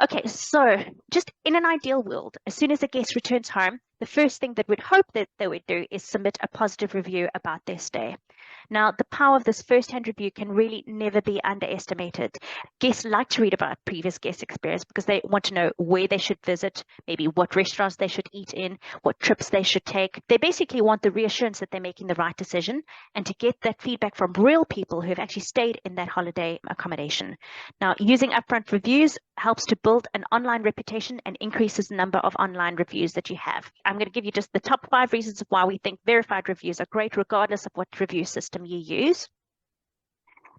Okay, so just in an ideal world, as soon as a guest returns home, the first thing that we'd hope that they would do is submit a positive review about their stay. Now, the power of this first-hand review can really never be underestimated. Guests like to read about previous guest experience because they want to know where they should visit, maybe what restaurants they should eat in, what trips they should take. They basically want the reassurance that they're making the right decision and to get that feedback from real people who have actually stayed in that holiday accommodation. Now, using upfront reviews helps to build an online reputation and increases the number of online reviews that you have. I'm going to give you just the top 5 reasons why we think verified reviews are great, regardless of what review system you use.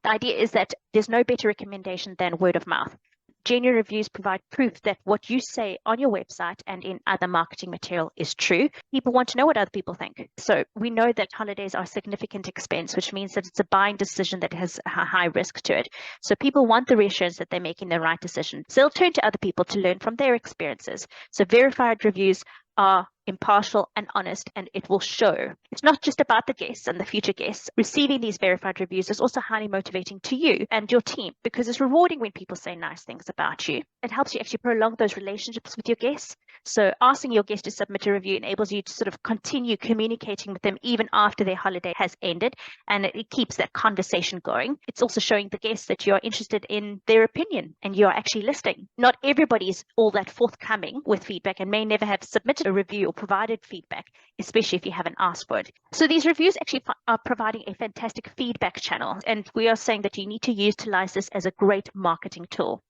The idea is that there's no better recommendation than word of mouth. Genuine reviews provide proof that what you say on your website and in other marketing material is true. People want to know what other people think. So we know that holidays are a significant expense, which means that it's a buying decision that has a high risk to it. So people want the reassurance that they're making the right decision. So they'll turn to other people to learn from their experiences. So verified reviews are impartial and honest, and it will show. It's not just about the guests and the future guests. Receiving these verified reviews is also highly motivating to you and your team because it's rewarding when people say nice things about you. It helps you actually prolong those relationships with your guests. So asking your guests to submit a review enables you to sort of continue communicating with them even after their holiday has ended, and it keeps that conversation going. It's also showing the guests that you're interested in their opinion and you're actually listening. Not everybody is all that forthcoming with feedback and may never have submitted a review or provided feedback, especially if you haven't asked for it. So these reviews actually are providing a fantastic feedback channel, and we are saying that you need to utilize this as a great marketing tool.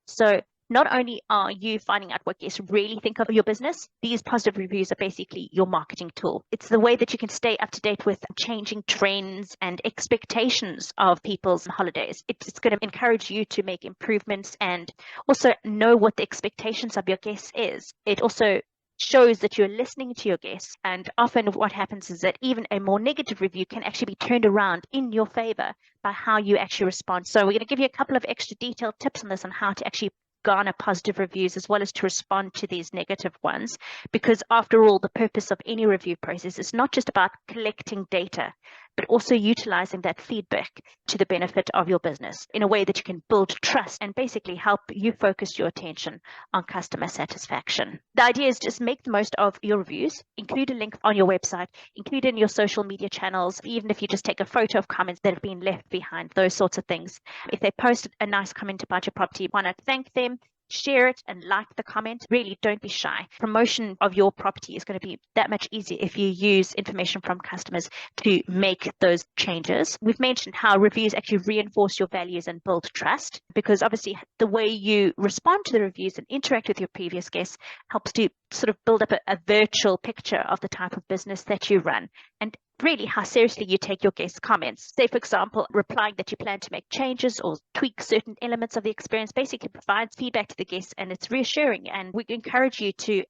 So not only are you finding out what guests really think of your business, these positive reviews are basically your marketing tool. It's the way that you can stay up to date with changing trends and expectations of people's holidays. It's going to encourage you to make improvements and also know what the expectations of your guests is. It also shows that you're listening to your guests, and often what happens is that even a more negative review can actually be turned around in your favor by how you actually respond. So we're going to give you a couple of extra detailed tips on this, on how to actually garner positive reviews as well as to respond to these negative ones, because after all, the purpose of any review process is not just about collecting data, but also utilizing that feedback to the benefit of your business in a way that you can build trust and basically help you focus your attention on customer satisfaction. The idea is just make the most of your reviews, include a link on your website, include in your social media channels, even if you just take a photo of comments that have been left behind, those sorts of things. If they post a nice comment about your property, why not thank them? Share it and like the comment. Really, don't be shy. Promotion of your property is going to be that much easier if you use information from customers to make those changes. We've mentioned how reviews actually reinforce your values and build trust, because obviously the way you respond to the reviews and interact with your previous guests helps to sort of build up a virtual picture of the type of business that you run, and really how seriously you take your guests' comments. Say, for example, replying that you plan to make changes or tweak certain elements of the experience basically provides feedback to the guests, and it's reassuring. And we encourage you to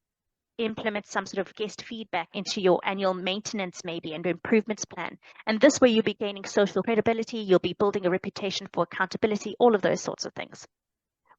implement some sort of guest feedback into your annual maintenance maybe and improvements plan. And this way you'll be gaining social credibility, you'll be building a reputation for accountability, all of those sorts of things.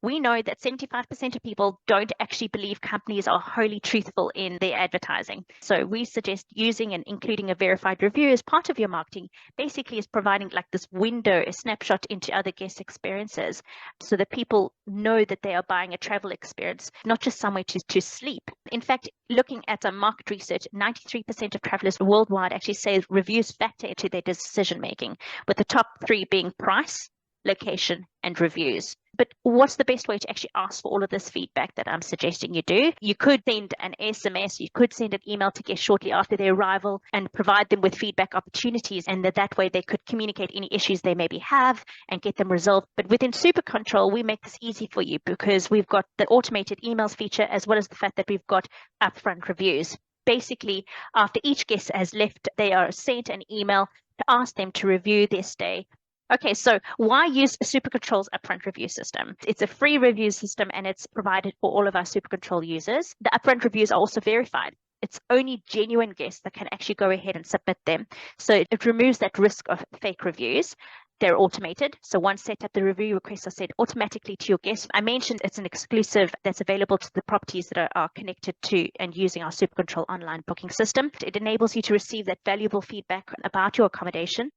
We know that 75% of people don't actually believe companies are wholly truthful in their advertising. So we suggest using and including a verified review as part of your marketing basically is providing like this window, a snapshot into other guest experiences, so that people know that they are buying a travel experience, not just somewhere to sleep. In fact, looking at some market research, 93% of travelers worldwide actually say reviews factor into their decision making, with the top 3 being price, location, and reviews. But what's the best way to actually ask for all of this feedback that I'm suggesting you do? You could send an SMS, you could send an email to guests shortly after their arrival and provide them with feedback opportunities, and that way they could communicate any issues they maybe have and get them resolved. But within Super Control, we make this easy for you because we've got the automated emails feature, as well as the fact that we've got upfront reviews. Basically, after each guest has left, they are sent an email to ask them to review their stay. Okay, so why use SuperControl's upfront review system? It's a free review system and it's provided for all of our SuperControl users. The upfront reviews are also verified. It's only genuine guests that can actually go ahead and submit them. So it removes that risk of fake reviews. They're automated. So once set up, the review requests are sent automatically to your guests. I mentioned it's an exclusive that's available to the properties that are connected to and using our SuperControl online booking system. It enables you to receive that valuable feedback about your accommodation.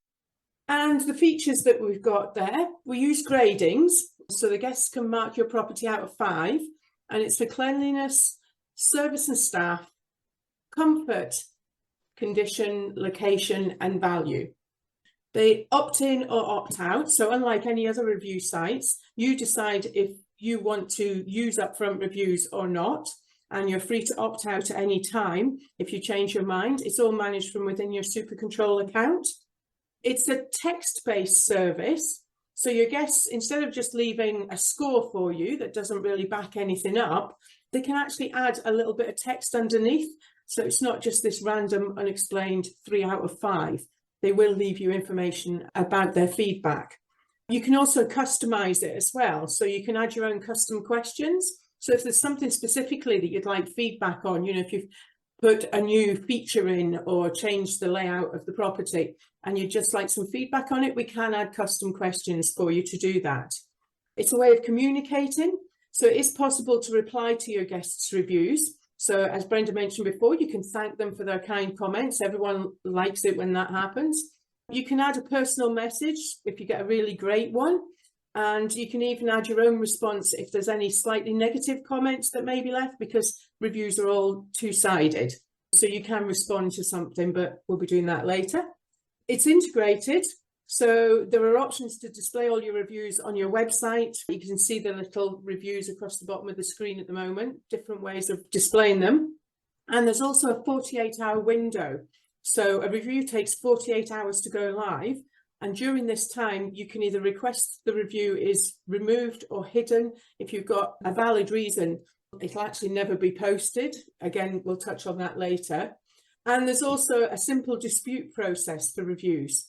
And the features that we've got there, we use gradings. So the guests can mark your property out of 5, and it's for cleanliness, service and staff, comfort, condition, location, and value. They opt in or opt out. So unlike any other review sites, you decide if you want to use upfront reviews or not, and you're free to opt out at any time if you change your mind. It's all managed from within your SuperControl account. It's a text-based service. So your guests, instead of just leaving a score for you that doesn't really back anything up, they can actually add a little bit of text underneath. So it's not just this random unexplained 3 out of 5. They will leave you information about their feedback. You can also customize it as well. So you can add your own custom questions. So if there's something specifically that you'd like feedback on, you know, if you've put a new feature in or changed the layout of the property and you'd just like some feedback on it, we can add custom questions for you to do that. It's a way of communicating. So it is possible to reply to your guests' reviews. So as Brenda mentioned before, you can thank them for their kind comments. Everyone likes it when that happens. You can add a personal message if you get a really great one. And you can even add your own response if there's any slightly negative comments that may be left, because reviews are all two-sided. So you can respond to something, but we'll be doing that later. It's integrated. So there are options to display all your reviews on your website. You can see the little reviews across the bottom of the screen at the moment, different ways of displaying them. And there's also a 48-hour window. So a review takes 48 hours to go live. And during this time, you can either request the review is removed or hidden. If you've got a valid reason, it'll actually never be posted. Again, we'll touch on that later. And there's also a simple dispute process for reviews.